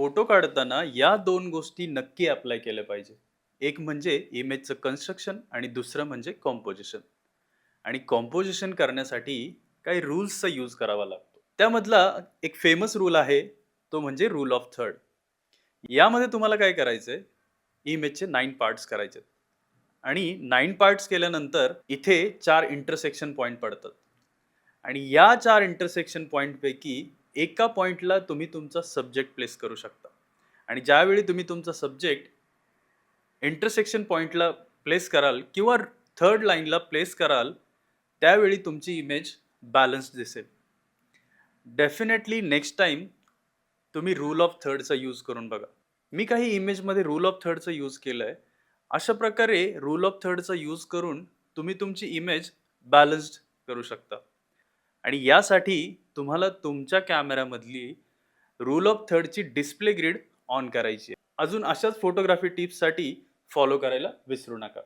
Photo काढताना या दोन गोष्टी नक्की अप्लाय केल्या पाहिजे. एक म्हणजे इमेजचं कन्स्ट्रक्शन आणि दुसरं म्हणजे कॉम्पोजिशन. आणि कॉम्पोजिशन करण्यासाठी काही रूल्सचा यूज करावा लागतो. त्यामधला एक फेमस रूल आहे, तो म्हणजे रूल ऑफ थर्ड. यामध्ये तुम्हाला काय करायचंय, इमेजचे 9 पार्ट्स करायचे आणि 9 पार्ट्स केल्यानंतर इथे 4 इंटरसेक्शन पॉइंट पडतात. आणि या 4 इंटरसेक्शन पॉइंटपैकी एका पॉइंटला तुम्ही तुमचा सब्जेक्ट प्लेस करू शकता. आणि ज्यावेळी तुम्ही तुमचा सब्जेक्ट इंटरसेक्शन पॉइंटला प्लेस कराल किंवा थर्ड लाईनला प्लेस कराल, त्यावेळी तुमची इमेज बॅलन्स दिसेल. डेफिनेटली नेक्स्ट टाईम तुम्ही रूल ऑफ थर्डचा यूज करून बघा. मी काही इमेजमध्ये रूल ऑफ थर्डचा यूज केलाय. अशा प्रकारे रूल ऑफ थर्डचा यूज करून तुम्ही तुमची इमेज बॅलन्स्ड करू शकता. आणि यासाठी तुम्हाला तुमच्या कॅमेरामधली रूल ऑफ थर्डची डिस्प्ले ग्रिड ऑन करायची आहे. अजून अशाच फोटोग्राफी टिप्ससाठी फॉलो करायला विसरू नका.